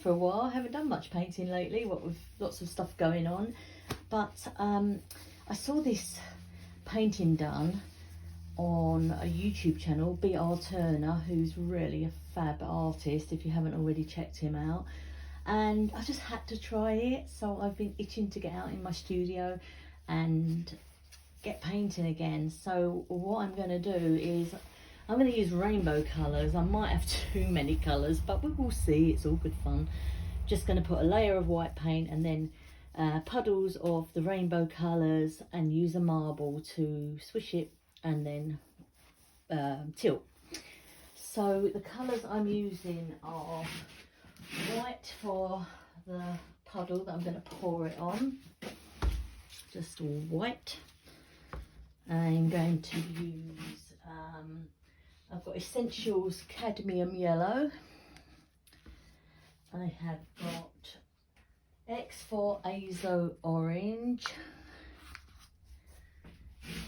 for a while. I haven't done much painting lately, what with lots of stuff going on. But I saw this painting done on a YouTube channel, B.R. Turner, who's really a fab artist if you haven't already checked him out. And I just had to try it, so I've been itching to get out in my studio and get painting again. So what I'm going to do is I'm going to use rainbow colours. I might have too many colours, but we will see. It's all good fun. Just going to put a layer of white paint and then puddles of the rainbow colours, and use a marble to swish it and then tilt. So the colours I'm using are white for the puddle that I'm going to pour it on, just all white. I'm going to use I've got Essentials Cadmium Yellow. I have got X for Azo Orange.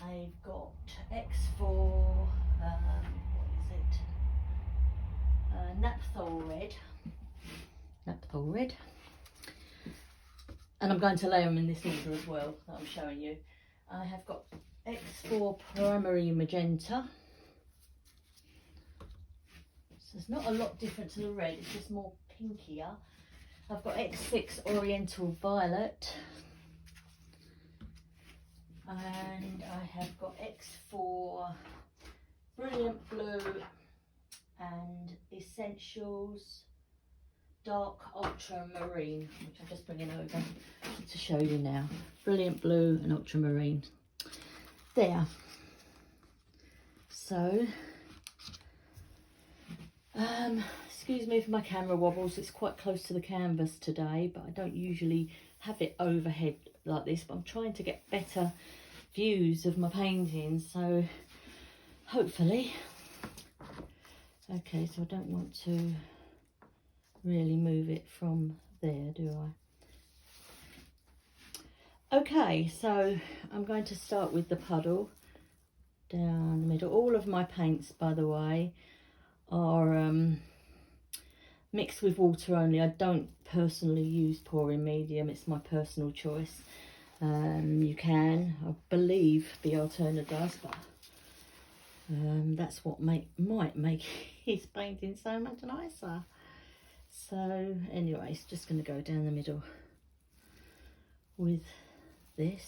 I've got X for what is it? Naphthol Red. Naphthol Red. And I'm going to layer them in this order as well that I'm showing you. I have got X for Primary Magenta. So it's not a lot different to the red, it's just more pinkier. I've got X6 Oriental Violet. And I have got X4 Brilliant Blue and Essentials Dark Ultramarine, which I'm just bringing over to show you now. Brilliant Blue and Ultramarine. There. So, excuse me for my camera wobbles. It's quite close to the canvas today, but I don't usually have it overhead like this, but I'm trying to get better views of my paintings, so hopefully. Okay, so I don't want to really move it from there, do I? Okay, so I'm going to start with the puddle down the middle. All of my paints, by the way, are mixed with water only. I don't personally use pouring medium, it's my personal choice. You can, I believe B.R. Turner does, but that's what might make his painting so much nicer. So anyway, it's just going to go down the middle with this.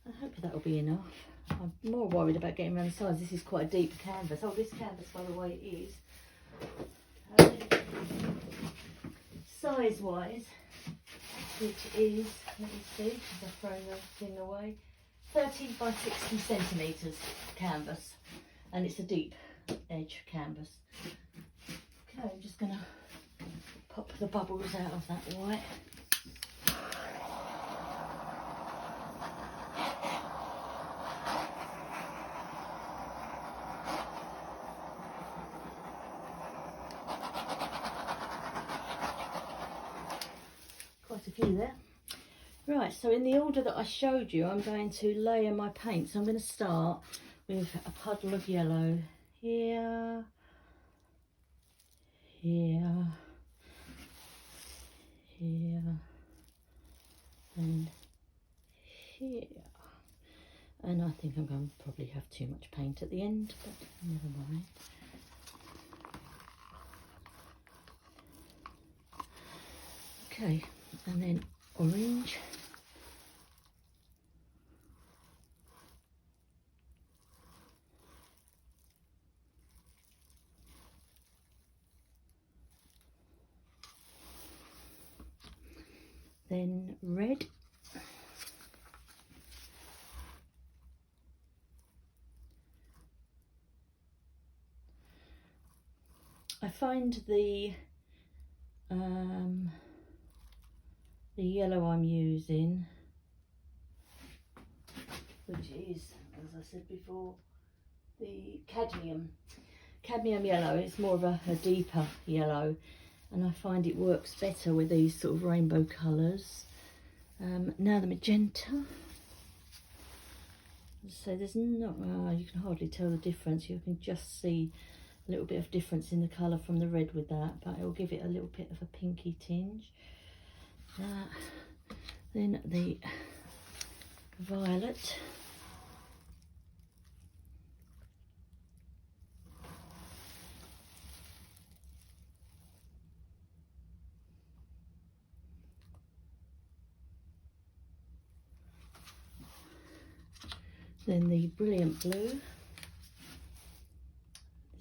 I hope that'll be enough. I'm more worried about getting around the sides. This is quite a deep canvas. Oh, this canvas, by the way, is size-wise, which is, let me see, because I've thrown everything away, 30 by 60 centimetres canvas, and it's a deep edge canvas. Okay, I'm just going to pop the bubbles out of that white. Quite a few there. Right, so in the order that I showed you, I'm going to layer my paint. So I'm going to start with a puddle of yellow here, here, here, and here. And I think I'm going to probably have too much paint at the end, but never mind. Okay, and then orange. Then red. I find the yellow I'm using, which is, as I said before, the cadmium yellow. It's more of a deeper yellow, and I find it works better with these sort of rainbow colours. Now the magenta. So there's not, you can hardly tell the difference. You can just see a little bit of difference in the colour from the red with that, but it will give it a little bit of a pinky tinge. Then the violet. Then the brilliant blue.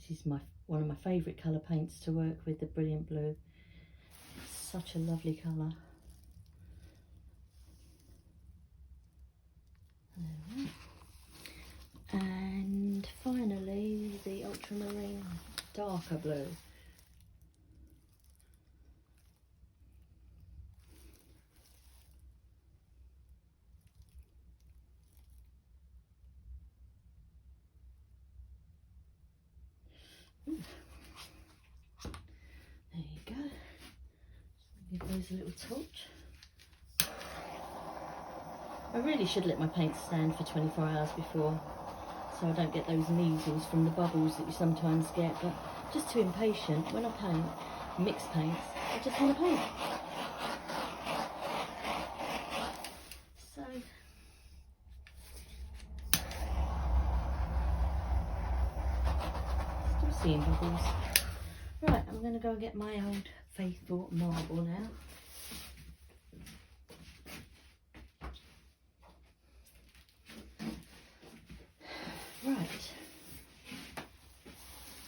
This is one of my favourite colour paints to work with, the brilliant blue. It's such a lovely colour. And finally the ultramarine darker blue. Ooh. There you go. Give those a little touch. I really should let my paints stand for 24 hours before, so I don't get those measles from the bubbles that you sometimes get, but just too impatient. When I paint mixed paints, I just want to paint. So still seeing bubbles. Right, I'm going to go and get my old faithful marble now. Right,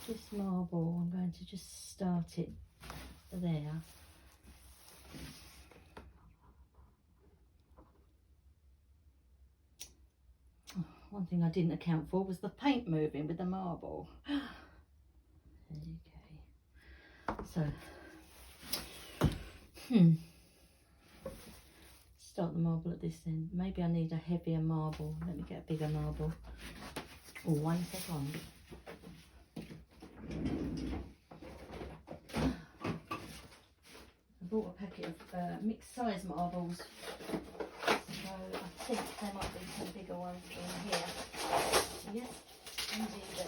this marble, I'm going to just start it there. Oh, one thing I didn't account for was the paint moving with the marble. Okay, so, start the marble at this end. Maybe I need a heavier marble. Let me get a bigger marble. Oh, 1 second. I bought a packet of mixed size marbles, so I think there might be some bigger ones in here. Yes, indeed there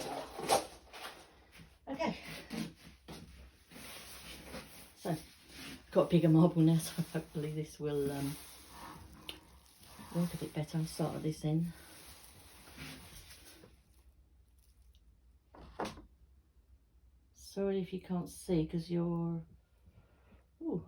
are. Okay. So, got a bigger marble now, so hopefully this will work a bit better. I'll start at this end. Sorry if you can't see because you're... Ooh.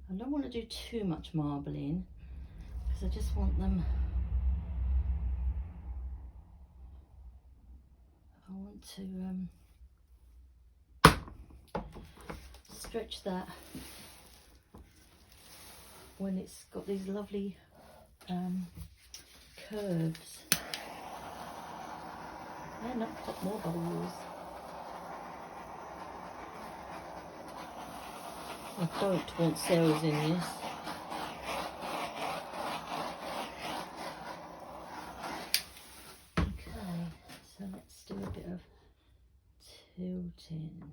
I don't want to do too much marbling because I just want them... I want to stretch that when it's got these lovely curves. And I've got more bubbles. I don't want cells in this. Okay, so let's do a bit of tilting.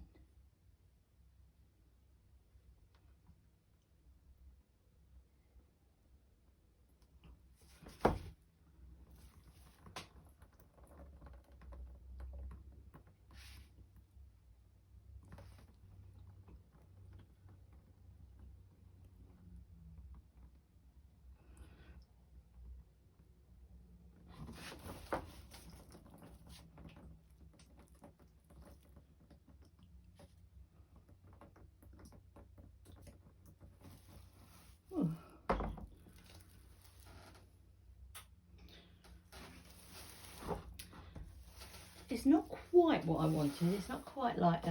It's not quite what I wanted. It's not quite like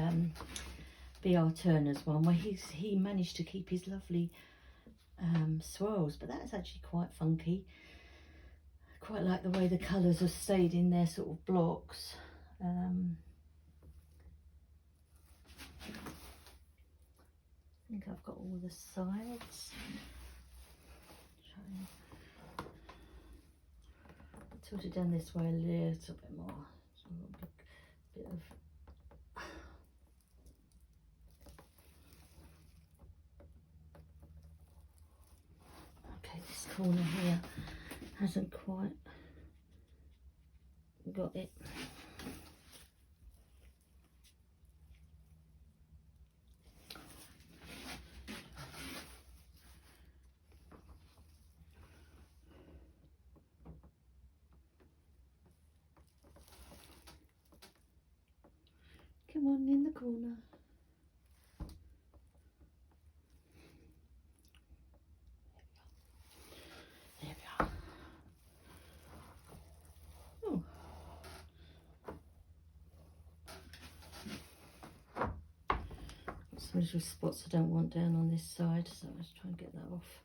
B.R. Turner's one where he managed to keep his lovely swirls, but that's actually quite funky. I quite like the way the colours have stayed in their sort of blocks. I think I've got all the sides. Tilt it down this way a little bit more. So a bit of hasn't quite got it. Come on, in the corner. There we are. Oh. Some little spots I don't want down on this side, so let's try and get that off.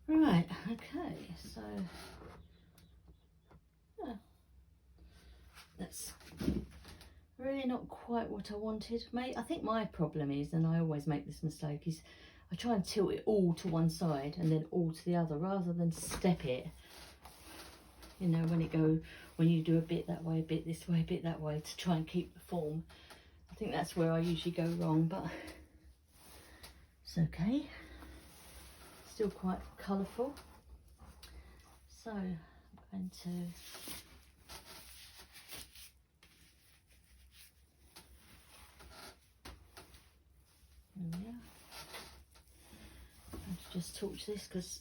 There we are. Right, okay, so yeah, that's really not quite what I wanted. I think my problem is, and I always make this mistake, is I try and tilt it all to one side and then all to the other, rather than step it. You know, when you do a bit that way, a bit this way, a bit that way, to try and keep the form. I think that's where I usually go wrong, but it's okay. Still quite colourful. So I'm going to there we are. I'm to just torch this because,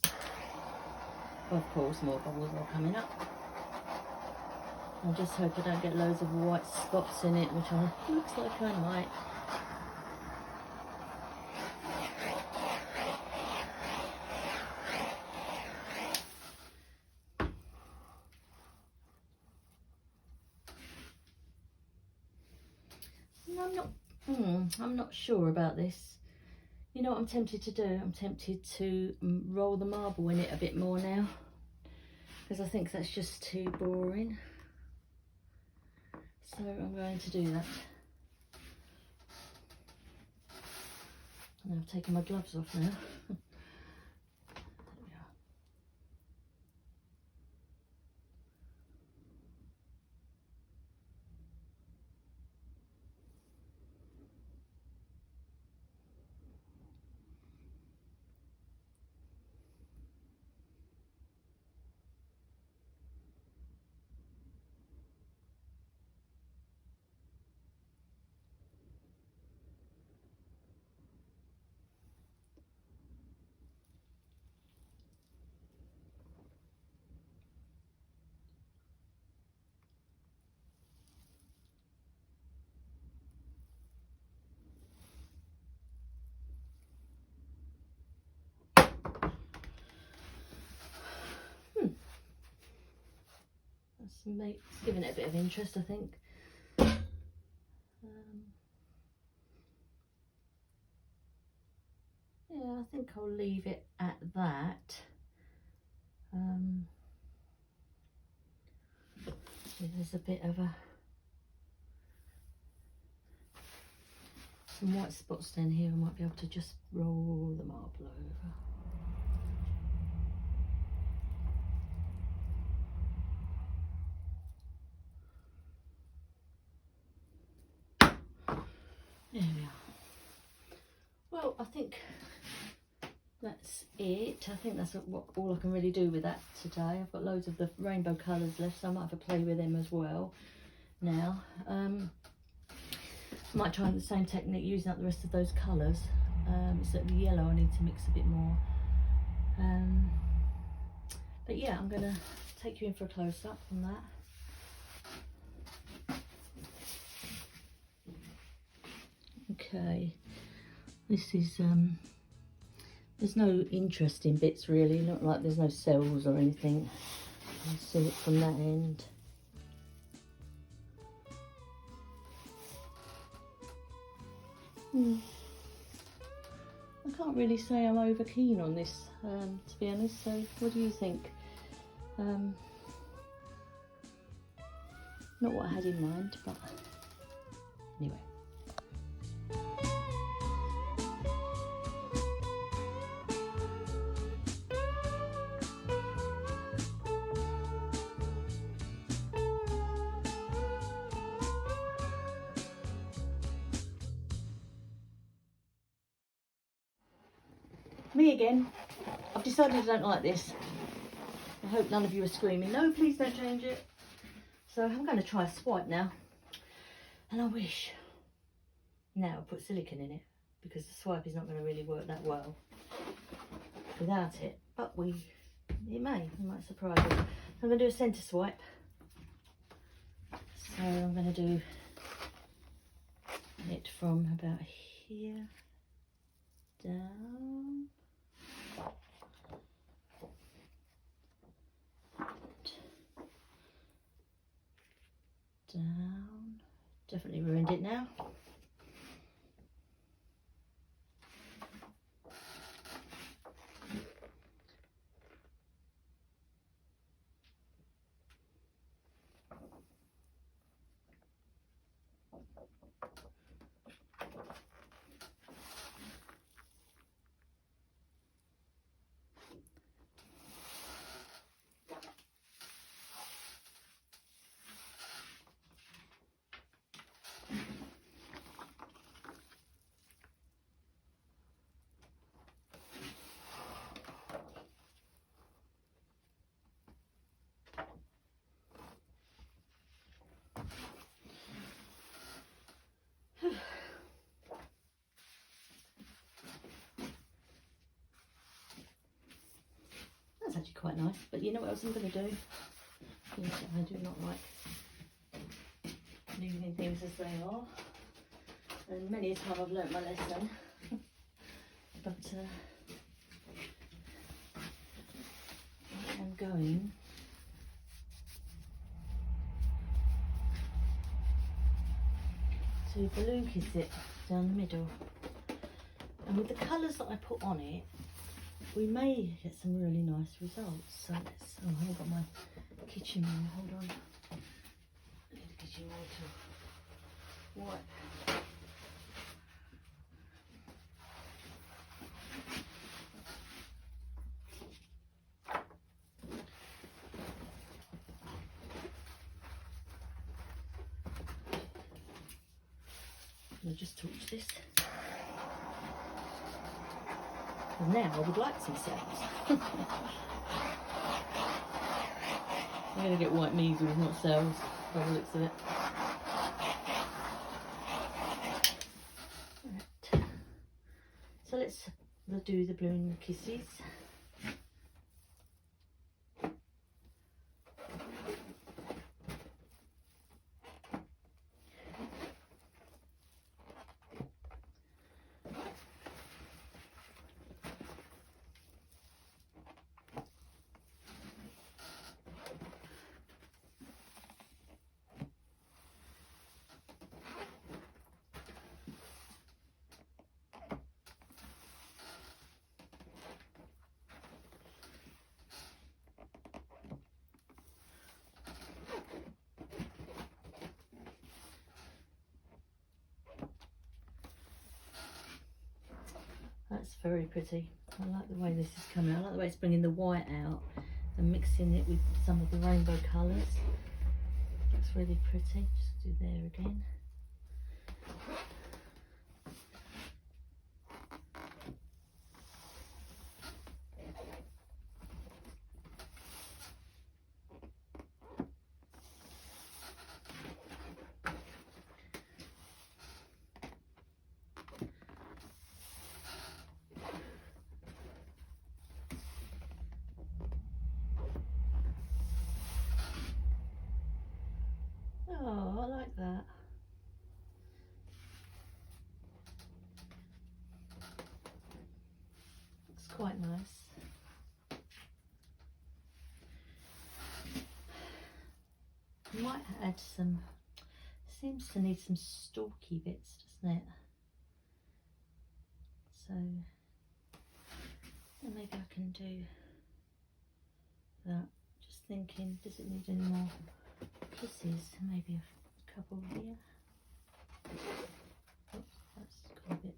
of course, more bubbles are coming up. I just hope I don't get loads of white spots in it, which looks like I might. I'm not sure about this. You know what I'm tempted to do? I'm tempted to roll the marble in it a bit more now, because I think that's just too boring. So I'm going to do that. And I've taken my gloves off now. It's giving it a bit of interest, I think. Yeah, I think I'll leave it at that. There's a bit of some white spots down here. I might be able to just roll the marble over. There we are. Well, I think that's it. I think that's all I can really do with that today. I've got loads of the rainbow colours left, so I might have a play with them as well now. Might try the same technique using up the rest of those colours. Except the yellow I need to mix a bit more. But yeah, I'm going to take you in for a close-up on that. Okay, this is there's no interesting bits really, not like there's no cells or anything. You can see it from that end. I can't really say I'm over keen on this, to be honest, so what do you think? Not what I had in mind, but anyway. Me again. I've decided I don't like this. I hope none of you are screaming, no, please don't change it. So I'm going to try a swipe now. And I wish. Now I'll put silicone in it, because the swipe is not going to really work that well without it. But it might surprise us. I'm going to do a centre swipe. So I'm going to do it from about here down. Down. Definitely ruined it now. That's actually quite nice, but you know what else I'm going to do? Yes, I do not like leaving things as they are, and many a time I've learnt my lesson. But I am going to balloon kiss it down the middle, and with the colours that I put on it, we may get some really nice results. So let's, oh, I haven't got my kitchen roll, hold on. I need a kitchen roll to wipe. I'll just torch this. And now I would like some cells. I'm going to get white measles, not cells, by the looks of it. Right. So let's do the balloon kisses. That's very pretty. I like the way this is coming out. I like the way it's bringing the white out and mixing it with some of the rainbow colours. Looks really pretty. Just do there again. Oh, I like that. It's quite nice. I might add some, seems to need some stalky bits, doesn't it? So maybe I can do that. Just thinking, does it need any more kisses? Maybe a couple here. Oops, that's got a bit.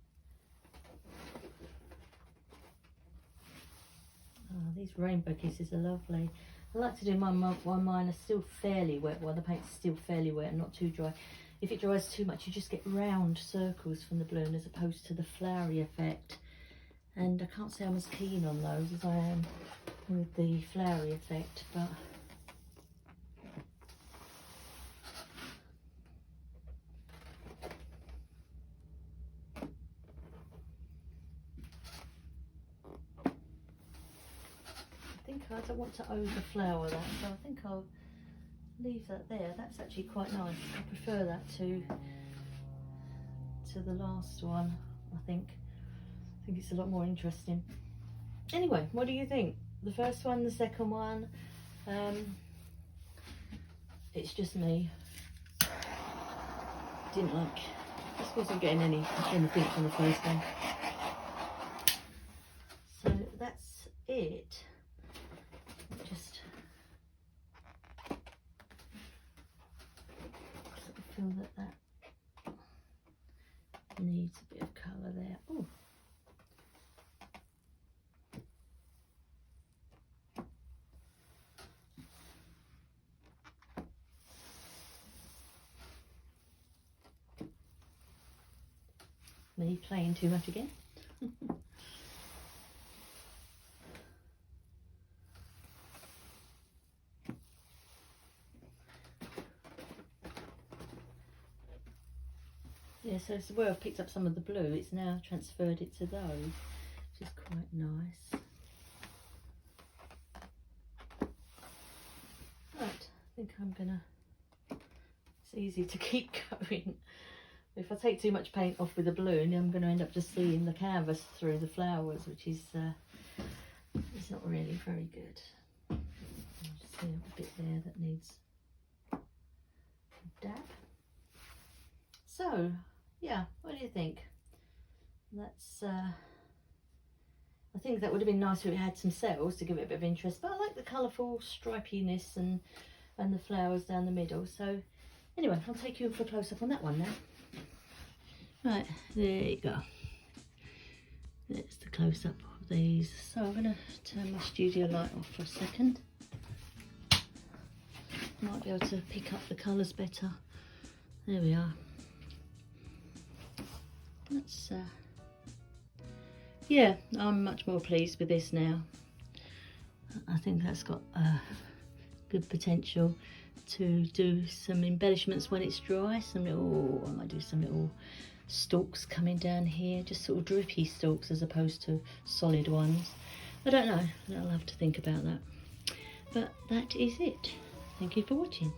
Oh, these rainbow kisses are lovely. I like to do mine while mine are still fairly wet, while the paint's still fairly wet and not too dry. If it dries too much, you just get round circles from the balloon as opposed to the flowery effect. and I can't say I'm as keen on those as I am with the flowery effect, but I don't want to overflower that, so I think I'll leave that there. That's actually quite nice. I prefer that to the last one. I think it's a lot more interesting. Anyway, what do you think? The first one, the second one? It's just me. Just wasn't getting anything from the first one. So that's it. Just feel that needs a bit of colour there. Ooh. Me playing too much again. Yeah, so it's where I've picked up some of the blue, it's now transferred it to those, which is quite nice. Right, I think I'm gonna, it's easy to keep going. If I take too much paint off with the blue, I'm going to end up just seeing the canvas through the flowers, which is it's not really very good. I'll just see a bit there that needs a dab. So, yeah, what do you think? That's I think that would have been nice if it had some cells to give it a bit of interest, but I like the colourful stripiness and the flowers down the middle. So anyway, I'll take you in for a close-up on that one now. Right, there you go. That's the close-up of these. So I'm going to turn my studio light off for a second. Might be able to pick up the colours better. There we are. That's yeah, I'm much more pleased with this now. I think that's got good potential to do some embellishments when it's dry. I might do some little stalks coming down here, just sort of drippy stalks as opposed to solid ones. I don't know, I'll have to think about that. But that is it. Thank you for watching.